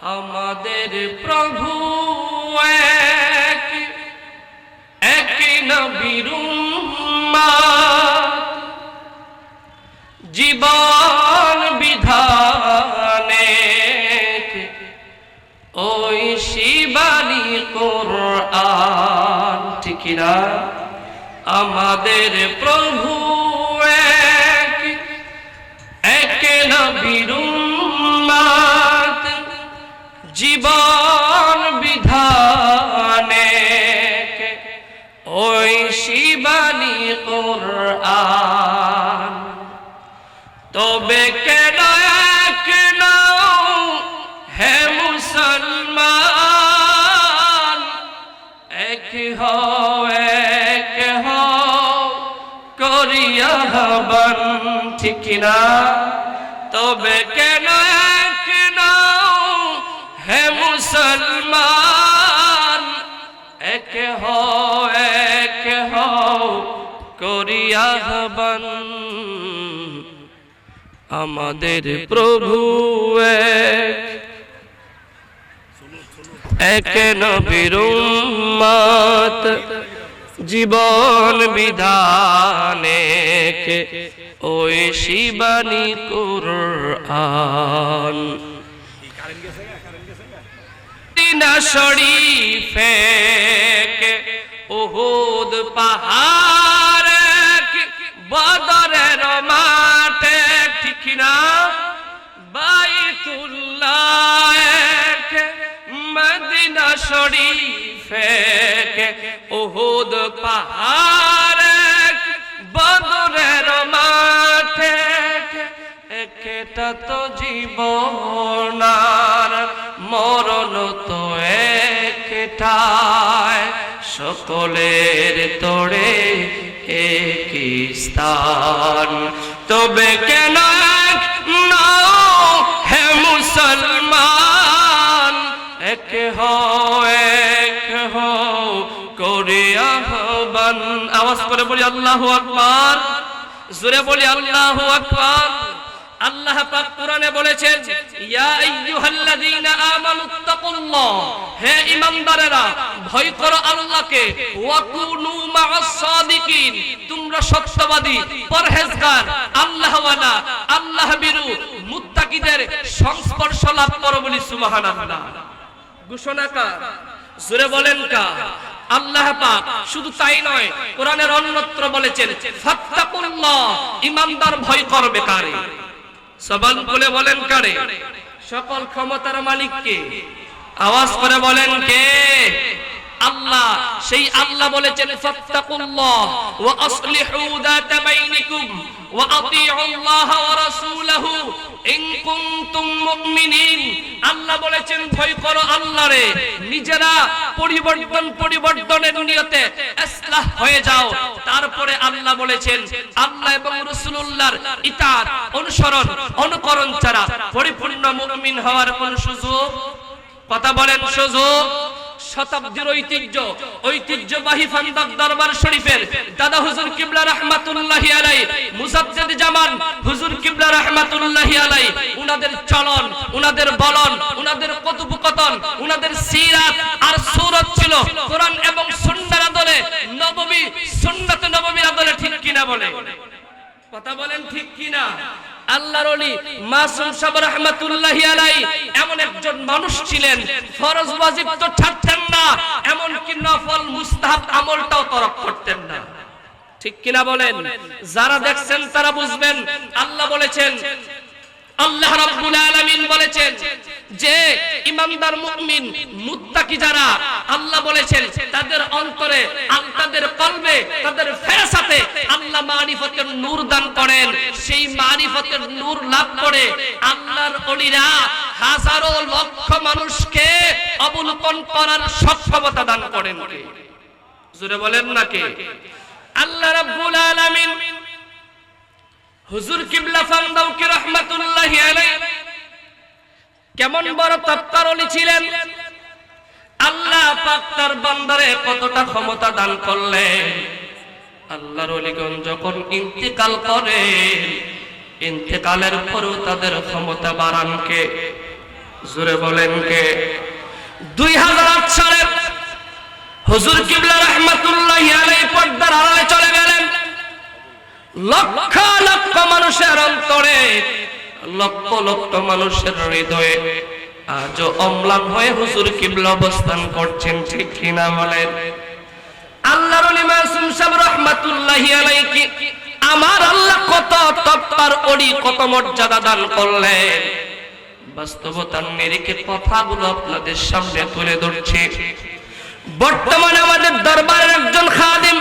আমাদের প্রভু এক, এক নবীর উম্মত, জীবন বিধানে ওই শিবানী কোরআন। ঠিক না? আমাদের প্রভু এক, এক নবীর উম্মত, জীবন বিধানে ওই শিবানী কোরআন। তবে কেন কেন হে মুসলমান, এক হও এক হও করিয়া হবন। ঠিক না? তবে কেন কেন হে মুসলমান, এক হও এক হও করিয়া হবন। আমাদের প্রভু এক, এক নবীর উম্মত, জীবন বিধানে ওই শিবানী কোরআন। মদিনা শরীফে উহুদ পাহাড়, বদরের মাঠে। ঠিক না? বাইতুল্লাহ মদিনা শরীফে উহুদ পাহাড়, বদরের মাঠে। একটা তো জীবন আর মরণ তো একটাই, সকলের তোড়ে একই স্থান। তবে কেন হে মুসলমান, এক হও এক হও করে আহ্বান। আওয়াজ করে বলি আল্লাহু আকবার, জোরে বলি আল্লাহু আকবার। আল্লাহ পাক কোরআনে বলেছেন, ইয়া আইয়ুহাল্লাযীনা আমানুত্তাকুল্লাহ, হে ঈমানদারেরা ভয় করো আল্লাহকে। ওয়া কুনু মা'আস সাদিকিন, তোমরা সত্যবাদী পরহেজগার আল্লাহওয়ালা আল্লাহ বিরু মুত্তাকিদের সংস্পর্শ লাভ করো বলি সুবহানাল্লাহ। ঘোষণা কার? জোরে বলেন কার? আল্লাহ পাক। শুধু তাই নয়, কোরআনের অন্যত্র বলেছেন ফাত্তাকুল্লাহ, ঈমানদার ভয় করবে কারে? সবান বলে বলেন কারে? সকল ক্ষমতার মালিক কে? আওয়াজ করে বলেন কে? আল্লাহ। সেই আল্লাহ বলেছেন ফাত্তাকুল্লাহ ওয়া আসলিহু যাতা বাইনিকুম ওয়া আতিউল্লাহ ওয়া রাসূলাহু ইন কুনতুম মুমিনিন। আল্লাহ বলেছেন ভয় করো আল্লাহরে, নিজেরা পরিবর্তনের নিয়তে ইসলাহ হয়ে যাও। তারপরে আল্লাহ বলেছেন আল্লাহ এবং রাসূলুল্লাহর ইতাআত অনুসরণ অনুকরণ ছাড়া পরিপূর্ণ মুমিন হওয়ার কোন সুযোগ, কথা বলেন সুযোগ? শতাব্দীর ঐতিহ্যবাহী ফান্দাক দরবার শরীফের দাদা হুজুর কিবলা রাহমাতুল্লাহি আলাইহি, মুজাদ্দিদ জামান হুজুর কিবলা রাহমাতুল্লাহি আলাইহি, উনাদের চলন, উনাদের বলন, উনাদের কথোপকথন, উনাদের সিরাত আর সুরত ছিল কোরআন এবং সুন্নাহর আদলে, নববী সুন্নাত নববীর আদলে। ঠিক কিনা বলে? কথা বলেন ঠিক কিনা? আল্লাহর ওলি মাসুম সাহেব রাহমাতুল্লাহি আলাইহি এমন একজন মানুষ ছিলেন, ফরজ ওয়াজিব তো ছাড়তেন না, এমন কি নফল মুস্তাহাব আমলটাও তরক করতেন না। ঠিক কিনা বলেন? যারা দেখছেন তারা বুঝবেন। আল্লাহ বলেছেন, আল্লাহ রাব্বুল আলামিন বলেছেন যে ঈমানদার মুমিন মুত্তাকি যারা, আল্লাহ বলেছেন তাদের অন্তরে, তাদের কলবে, তাদের ফেরেশতাতে আল্লাহ মারিফতের নূর দান করেন। সেই মারিফতের নূর লাভ করে আল্লাহর ওলিরা হাজারো লক্ষ মানুষকে অবলোকন করার সক্ষমতা দান করেন। জোরে বলেন না কে? আল্লাহ রাব্বুল আলামিন হুজুর কিবলা ফান্দাউকি রাহমাতুল্লাহি আলাইহি কেমন বড় তক্কার ওলি ছিলেন। আল্লাহ পাক তার বান্দারে কতটা ক্ষমতা দান করলেন। আল্লাহর ওলিগণ যখন ইন্তেকাল করে, ইন্তেকালের পরেও তাদের ক্ষমতা বাড়ান কে? জোরে বলেন কে? 2008 সালে হুজুর কিবলা রাহমাতুল্লাহি আলাইহি পর্দার আড়ালে চলে গেলেন। লক্ষ লক্ষ মানুষের অন্তরে, লক্ষ লক্ষ মানুষের হৃদয়ে আজও অম্লান হয়ে হুজুর কিবলা অবস্থান করছেন, ঠিক কিনা বলেন? আল্লাহর ওলি মাসুম সাহেব রাহমাতুল্লাহি আলাইহি আমার আল্লাহ কত তকবার ওলি, কত মর্যাদা দান করলেন। বাস্তবতার নিরিখে কথাগুলো আপনাদের সামনে তুলে ধরছি। বর্তমানে আমাদের দরবারের একজন খাদিম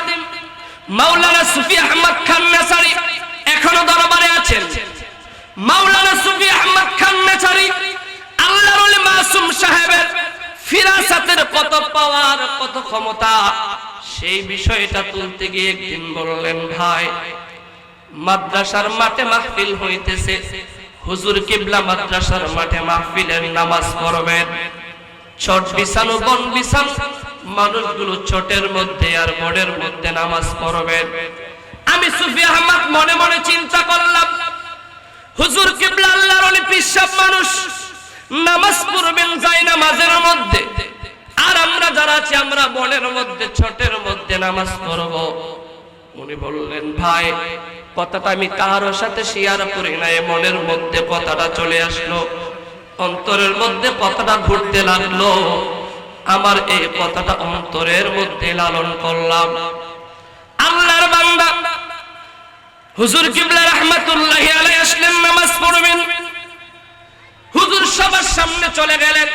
মাওলানা সুফি আহমদ খান নেসারি এখনো দরবারে আছেন। মাওলানা সুফি আহমদ খান নেসারি আল্লাহর ওলি মাসুম সাহেবের ফিরাসাতের কত পাওয়ার, কত ক্ষমতা, সেই বিষয়টা তুলতে গিয়ে একদিন বললেন, ভাই মাদ্রাসার মাঠে মাহফিল হইতেছে, হুজুর কিবলা মাদ্রাসার মাঠে মাহফিলের নামাজ পড়বেন। চট বিছানো, বন বিছানো, মানুষগুলো চটের মধ্যে আর বনের মধ্যে নামাজ পড়বেন। আমি সুফি আহমদ মনে মনে চিন্তা করলাম, হুজুর কিবলা আল্লাহর ওলি পিসাব মানুষ, নামাজ পড়বেন যায় নামাজের মধ্যে, আর আমরা যারা আছি আমরা বনের মধ্যে চটের মধ্যে নামাজ পড়ব। উনি বললেন, ভাই কথাটা আমি কারোর সাথে শেয়ার করি না, মনের মধ্যে কথাটা চলে আসলো, অন্তরের মধ্যে কথাটা ঘুরতে লাগলো। আমার এই কথাটা অন্তরের মধ্যে লালন করলাম। আল্লাহর বান্দা হুজুর কিবলা রাহমাতুল্লাহি আলাইহি আসলেন, নামাজ পড়বেন। হুজুর সবার সামনে চলে গেলেন,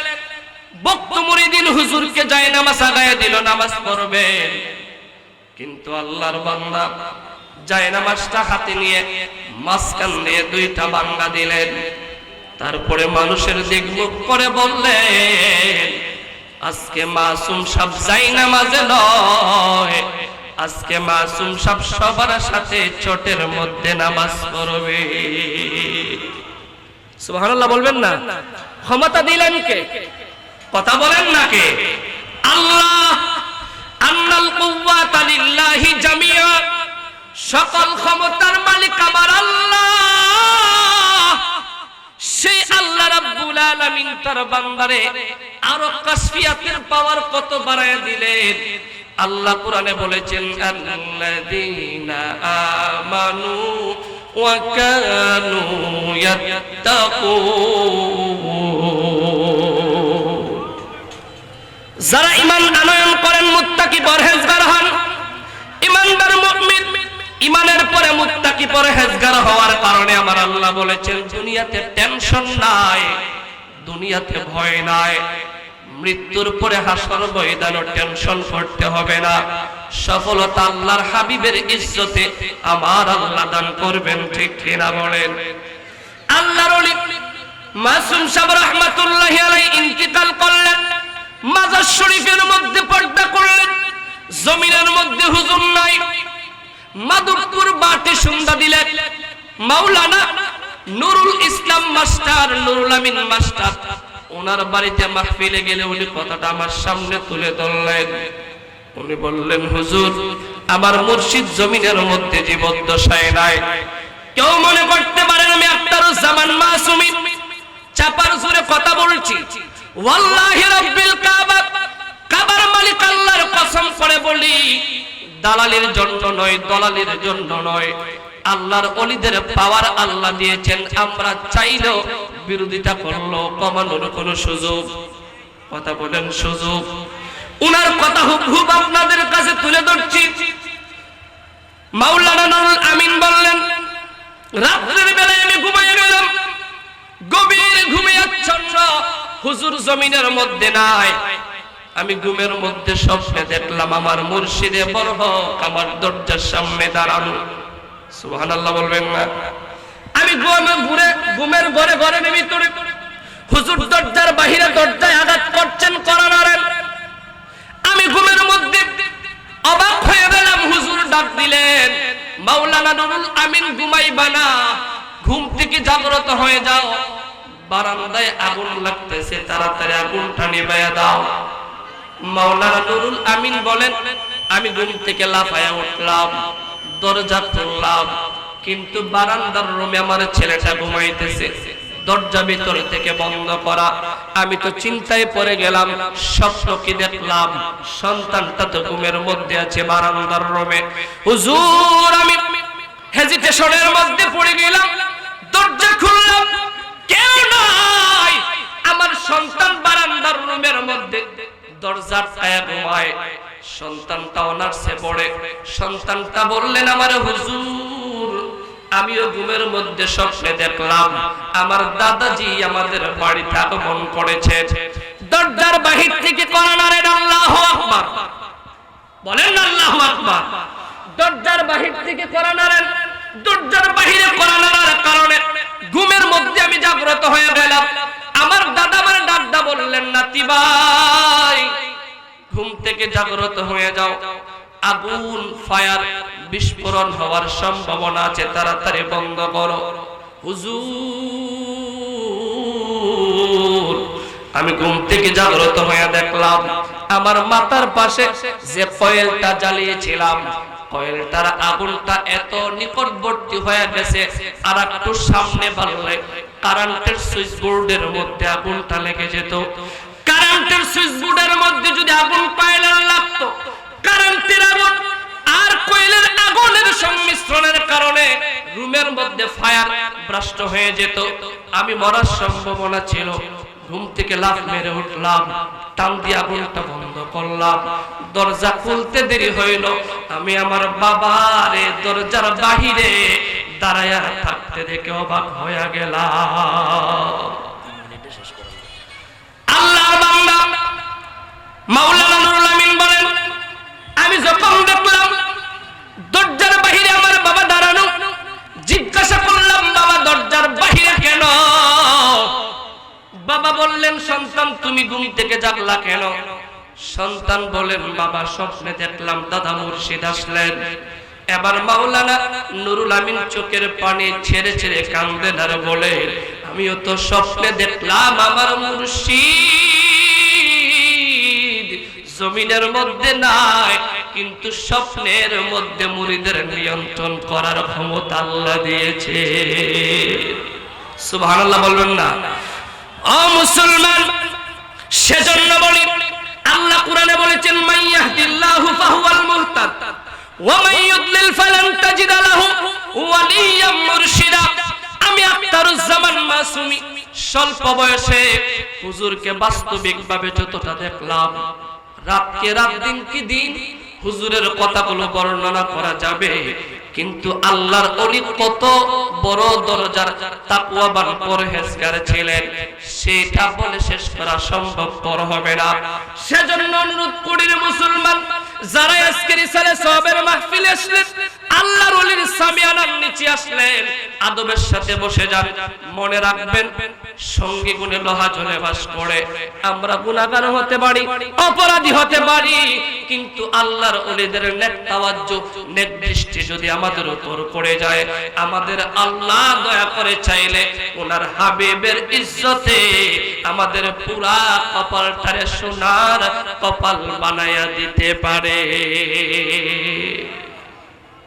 বক্ত মুরিদিন হুজুরকে যায় নামাজ আগায় দিল, নামাজ পড়বেন। কিন্তু আল্লাহর বান্দা যায় নামাজটা হাতে নিয়ে মাঝখান দিয়ে দুইটা বাঙ্গা দিলেন। তারপরে মানুষের দিক মুখ করে বললেন, আজকে মাসুম সাহেব যায় নামাজে নয়, আজকে মাসুম সাহেব সবার সাথে চটের মধ্যে নামাজ পড়বে। সুবহানাল্লাহ বলবেন না? ক্ষমতা দিলেন কে? কথা বলেন না কে? আল্লাহ। আন্নাল কুওয়াতা লিল্লাহি জামিআ, সকল ক্ষমতার মালিক আমার আল্লাহ। সেই আল্লাহ রাব্বুল আলামিন তার বান্দারে আরো কাসফিয়াতের পাওয়ার কত বাড়ায় দিলেন। আল্লাহ কোরআনে বলেছেন, আল্লাযীনা আমানু ওয়া কানু ইয়াত্তাকুন, যারা ঈমান আনয়ন করেন, মুত্তাকি পরহেজগার হন। ঈমানদার মুমিন ঈমানের পরে মুত্তাকি পরহেজগার হওয়ার কারণে আমার আল্লাহ বলেছেন, দুনিয়াতে টেনশন নাই, দুনিয়াতে ভয় নাই, মৃত্যুর পরে হাসর ময়দানে টেনশন করতে হবে না। সফলতা আল্লাহর হাবিবের ইজ্জতে আমার আল্লাহ দান করবেন, ঠিক কিনা বলেন? আল্লাহর ওলি মাসুম সাহেব রাহমাতুল্লাহি আলাইহি ইন্তিকাল করলেন, মাজার শরীফের মধ্যে পর্দা করলেন, জমিনের মধ্যে হুজুর নাই। মাধবপুর বাটে সন্ধ্যা দিলেন, মাওলানা নুরুল ইসলাম মাস্টার, নুরুল আমিন মাস্টার, ওনার বাড়িতে মাহফিলে গেলে উনি কথাটা আমার সামনে তুলে ধরলেন। উনি বললেন, হুজুর আমার মুর্শিদ জমিনের মধ্যে জীবদ্দশায় নাই, কেউ মনে করতে পারেন আমি আখতারুজ্জামান মাসুমি চাপার সুরে কথা বলছি। ওয়াল্লাহি রাব্বিল কাবা, কাবার মালিক আল্লাহর কসম করে বলি, দালালির জন্য নয়, দলালির জন্য নয়, আল্লাহর ওলিদের পাওয়ার আল্লাহ দিয়েছেন। আমরা চাইলেও বিরোধিতা করলো কমানোর কোনো সুযোগ, কথা বলেন, সুযোগ। উনার কথা হুবহু আপনাদের কাছে তুলে ধরছি। মাওলানা নুরুল আমিন বললেন, রাত্রের বেলায় আমি ঘুমিয়ে গেলাম, গভীর ঘুমে আচ্ছন্ন, হুজুর জমিনের মধ্যে নাই। আমি ঘুমের মধ্যে স্বপ্নে দেখলাম আমার মুর্শিদে বরহ আমার দরজার সামনে দাঁড়ানো। সুবহানাল্লাহ বলবেন না? আমি ঘুমের ঘরে ঘরে ভিতরে হুজুর দরজার বাহিরে দরজায় আঘাত করছেন, করানারেন। আমি ঘুমের মধ্যে অবাক হয়ে গেলাম, হুজুর ডাক দিলেন, মাওলানা নুরুল আমিন ঘুমাইবা না, ঘুম থেকে জাগ্রত হয়ে যাও, বারান্দায় আগুন লাগতেছে, তাড়াতাড়ি আগুনটা নিভাইয়া দাও। মাওলানা নুরুল আমিন বলেন, আমি ঘুম থেকে লাফায়া উঠলাম, দরজা খুললাম, কিন্তু বারান্দার রুমে আমার ছেলেটা ঘুমাইতেছে। দরজা ভিতর থেকে বন্ধ করা। আমি তো চিন্তায় পড়ে গেলাম, স্বপ্ন কি দেখলাম? সন্তানটা তো ঘুমের মধ্যে আছে বারান্দার রুমে। হুজুর, আমি হেজিটেশনের মধ্যে পড়ে গেলাম, দরজা খুললাম, কেউ নাই। আমার সন্তান বারান্দার রুমের মধ্যে দরজা আটকায়া ঘুমায়। সন্তানটা অনার্সে পড়ে। সন্তানটা বললেন, আমার হুজুর, আমিও ঘুমের মধ্যে স্বপ্নে দেখলাম আমার দাদাজি আমাদের বাড়িতে আগমন করেছে। দরজার বাহির থেকে কোরআন আর আল্লাহু আকবার বলেন, আল্লাহু আকবার। দরজার বাহির থেকে কোরআন আর দরজার বাহিরে কোরআন আর কারণে ঘুমের মধ্যে আমি জাগ্রত হয়ে গেলাম। আমার দাদা আমার ডাকদা বললেন, নাতি ভাই ঘুম থেকে জাগ্রত হয়ে যাও, আগুন ফায়ার বিস্ফোরণ হওয়ার সম্ভাবনা আছে, তাড়াতাড়ি বন্ধ করো। হুজুর, আমি ঘুম থেকে জাগ্রত হয়ে দেখলাম আমার মাথার পাশে যে কয়েলটা জ্বালিয়েছিলাম, কয়েলটার আগুনটা এত নিকটবর্তী হয়ে গেছে, আর একটু সামনে বাড়লে কারেন্টের সুইচ বোর্ডের মধ্যে আগুনটা লেগে যেত। কারেন্টের সুইচ বোর্ডের মধ্যে যদি আগুন কয়েলের লাগতো, কারেন্টের আগুন আর কয়েলের আগুনের সংমিশ্রণের কারণে রুমের মধ্যে ফায়ার ব্রাস্ট হয়ে যেত, আমি মরার সম্ভাবনা ছিল। ঘুম থেকে লাফ মেরে উঠলাম, টান দিয়ে আগুনটা বন্ধ করলাম। দরজা খুলতে দেরি হইল, আমি আমার বাবারে দরজার বাহিরে দাঁড়ায়া থাকতে দেখে অবাক হয়ে গেলাম। আল্লাহর বান্দা মাওলানা নুরুল আমিন বলেন, আমি যখন দেখলাম দরজার বাহিরে আমার বাবা দাঁড়ানো, জিজ্ঞাসা করলাম, বাবা দরজার বাহিরে কেন? বাবা বললেন, সন্তান তুমি ঘুম থেকে জাগলা কেন? সন্তান বলেন, বাবা স্বপ্নে দেখলাম দাদা মুর্শিদ আসলেন। এবার মাওলানা নুরুল আমিন চোখের পানি ছেড়ে ছেড়ে কাঁদেন আর বলে, আমিও তো স্বপ্নে দেখলাম আমার মুর্শিদ জমিনের মধ্যে নাই, কিন্তু স্বপ্নের মধ্যে মুরিদের নিয়ন্ত্রণ করার ক্ষমতা আল্লাহ দিয়েছে। সুবহানাল্লাহ বলবেন না? ও মুসলমান, সেজন্য বলি আল্লাহ কোরআনে বলেছেন, মাইয়াহদিল্লাহু ফাহুয়াল মুহতাদ ওয়া মান ইউদ্লিল ফালান তাজিদ লাহু ওয়ালিয়াম মুরশিদা। আমি আখতারুজ্জামান মাসুমি স্বল্প বয়সে হুজুরকে বাস্তবিকভাবে যতটা দেখলাম, রাতকে রাত দিনকে দিন হুজুরের কথাগুলো বর্ণনা করা যাবে, কিন্তু আল্লাহর ওলি কত বড় দরজার তাকওয়াবান পরহেজগার ছিলেন সেটা বলে শেষ করা সম্ভবপর হবে না। সেজন্য অনুরোধ করি মুসলমান, যারা আজকে রিসালে সওয়াবের মাহফিলে আসলেন, আল্লাহর ওলির সামিয়ানার নিচে আসলেন, আদবের সাথে বসে যান। মনে রাখবেন, সঙ্গী গুণে লোহা জ্বলে বাস করে। আমরা গুনাহগার হতে পারি, অপরাধী হতে পারি, কিন্তু আল্লাহর ওলিদের নেক তাওয়াজ্জু, নেক দৃষ্টি যদি আমাদের উপর পড়ে যায়, আমাদের আল্লাহ দয়া করে চাইলে ওনার হাবিবের ইজ্জতে আমাদের পুরা কপালটারে সোনার কপাল বানায়া দিতে পারে।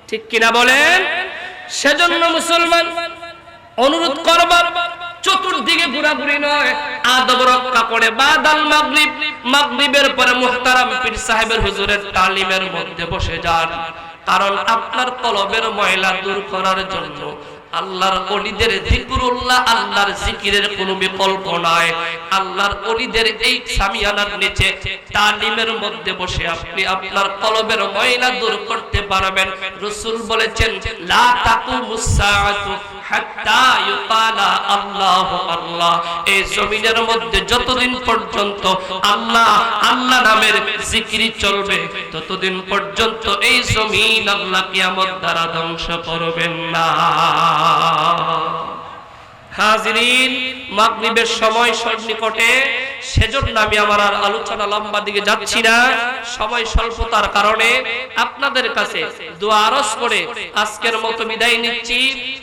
ঠিক কিনা বলেন? সেজন্য মুসলমান অনুরোধ করবার, চতুর্দিকে ঘোরাঘুরি নয়, আদব রক্ষা করে বাদাল মাগরিব, মাগরিবের পরে মুহতারাম পীর সাহেবের হুজুরের তালিমের মধ্যে বসে যান। কারণ আপনার কলবের ময়লা দূর করার জন্য আল্লাহর ওলিদের জিকিরুল্লাহ, আল্লাহর জিকিরের কোনো বিকল্প নাই। আল্লাহর ওলিদের এই সামিয়ানার নিচে তালিমের মধ্যে বসে আপনি আপনার কলবের ময়লা দূর করতে পারবেন। রাসূল বলেছেন, লা তাকুমুস সাআতু হাত্তা ইউকালা আল্লাহু আল্লাহ। এই জমিনের মধ্যে যতদিন পর্যন্ত আল্লাহ আল্লাহ নামের জিকির চলবে, ততদিন পর্যন্ত এই জমিন আল্লাহ কিয়ামত দ্বারা ধ্বংস করবেন না। হাজিরিন, মাগরিবের সময় সন্নিকটে, সেজন্য আমি আমার আর আলোচনা লম্বা দিকে যাচ্ছি না, সময় স্বল্পতার কারণে আপনাদের কাছে দোয়া আরজ করে আজকের মতো বিদায় নিচ্ছি।